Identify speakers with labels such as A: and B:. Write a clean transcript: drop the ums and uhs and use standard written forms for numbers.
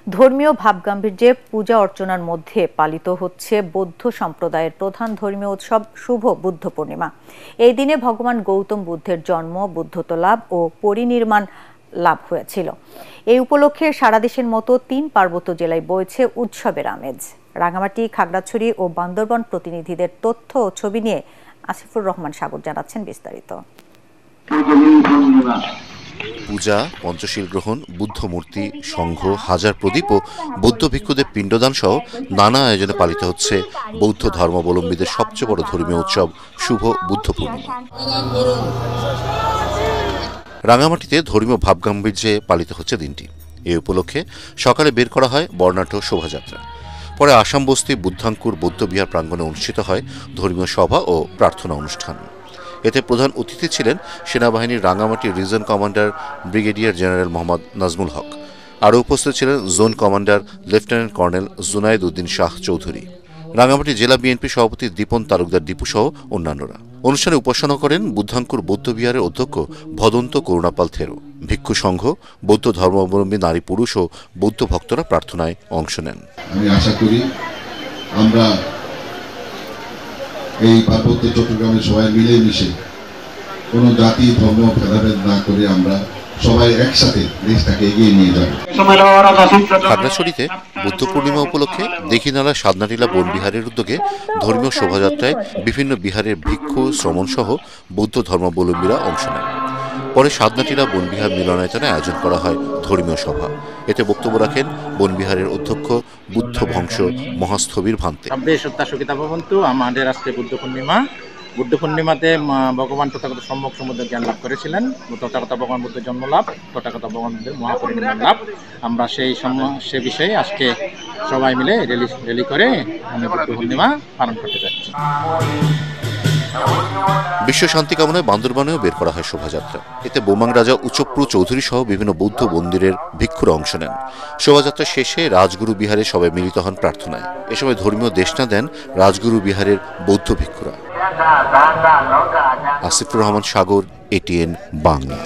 A: ধর্মীয় ভাবগাম্ভীর্যে পূজা অর্চনার মধ্যে পালিত হচ্ছে বৌদ্ধ সম্প্রদায়ের প্রধান ধর্মীয় উৎসব শুভ বুদ্ধ পূর্ণিমা। এই দিনে ভগবান গৌতম বুদ্ধের জন্ম, বুদ্ধত্ব লাভ ও পরিনির্মাণ লাভ হয়েছিল। এই উপলক্ষে সারা দেশের মতো ৩ পার্বত্য জেলায় বইছে উৎসবের আমেজ। রাঙামাটি, খাগড়াছড়ি ও বান্দরবান প্রতিনিধিদের তথ্য ও ছবি নিয়ে আসিফুর রহমান সাগর জানাচ্ছেন বিস্তারিত।
B: পূজা, পঞ্চশীল গ্রহণ, বুদ্ধ মূর্তি, সংঘ, হাজার প্রদীপ ও বৌদ্ধ ভিক্ষুদের পিণ্ডদান সহ নানা আয়োজনে পালিত হচ্ছে বৌদ্ধ ধর্মাবলম্বীদের সবচেয়ে বড় ধর্মীয় উৎসব শুভ বুদ্ধ পূর্ণিমা। রাঙামাটিতে ধর্মীয় ভাবগাম্ভীর্যে পালিত হচ্ছে দিনটি। এই উপলক্ষে সকালে বের করা হয় বর্ণাঢ্য শোভাযাত্রা। পরে আসাম বস্তি বুদ্ধাঙ্কুর বৌদ্ধবিহার প্রাঙ্গণে অনুষ্ঠিত হয় ধর্মীয় সভা ও প্রার্থনা অনুষ্ঠান। এতে প্রধান অতিথি ছিলেন সেনাবাহিনীর Rangamati region commander brigadier general Mohammad Nazmul Haque. আরও উপস্থিত ছিলেন zone commander lieutenant colonel Junaid Uddin Shah Chowdhury, Rangamati জেলা বিএনপি সভাপতি দীপন তালুকদার দীপু সহ অন্যান্যরা। অনুষ্ঠানে উপাসনা করেন বুদ্ধাঙ্কুর বৌদ্ধবিহারের অধ্যক্ষ ভদন্ত করুণাপাল থেরো। ভিক্ষু সংঘ, বৌদ্ধ ধর্মাবলম্বী নারী পুরুষ ও বৌদ্ধ ভক্তরা প্রার্থনায় অংশ নেন।
C: আমি আশা করি আমরা এই পার্বত্য চট্টগ্রামে সবাই মিলেমিশে কোনো জাতি ধর্ম ভেদাভেদ না করে আমরা সবাই একসাথে দেশটাকে এগিয়ে নিয়ে যাব।
B: খাগড়াছড়িতে বুদ্ধ পূর্ণিমা উপলক্ষে দীঘিনালা সাদনাটিলা বনবিহারের উদ্যোগে ধর্মীয় শোভাযাত্রায় বিভিন্ন বিহারের ভিক্ষু, শ্রমণ সহ বৌদ্ধ ধর্মাবলম্বীরা অংশ নেন। পরে সাদনাটিলা বনবিহার মিলনায়তনে আয়োজন করা হয় ধর্মীয় সভা। এতে বক্তব্য রাখেন বনবিহারের অধ্যক্ষ বুদ্ধ বংশ মহাস্থবির ভান্তে।
D: আমাদের আজকে বুদ্ধ পূর্ণিমা। বুদ্ধ পূর্ণিমাতে ভগবান তথাগত সম্যক সমুদ্র জ্ঞান লাভ করেছিলেন। তথাগত ভগবান বুদ্ধের জন্ম লাভ, তথাগত ভগবান বুদ্ধের মহাপরিনির্বাণ লাভ। আমরা সে বিষয়ে আজকে সবাই মিলে রেলি করে আমি বুদ্ধ পূর্ণিমা পালন করতে যাচ্ছি।
B: বিশ্ব শান্তি কামনায় বান্দরবানেও বের করা হয় শোভাযাত্রা। এতে বোমাং রাজা উচপ্রু চৌধুরী সহ বিভিন্ন বৌদ্ধ মন্দিরের ভিক্ষুরা অংশ নেন। শোভাযাত্রা শেষে রাজগুরু বিহারে সবাই মিলিত হন প্রার্থনায়। এ সময় ধর্মীয় দেশনা দেন রাজগুরু বিহারের বৌদ্ধ ভিক্ষুরা। আসিফুর রহমান সাগর, এটিএন বাংলা।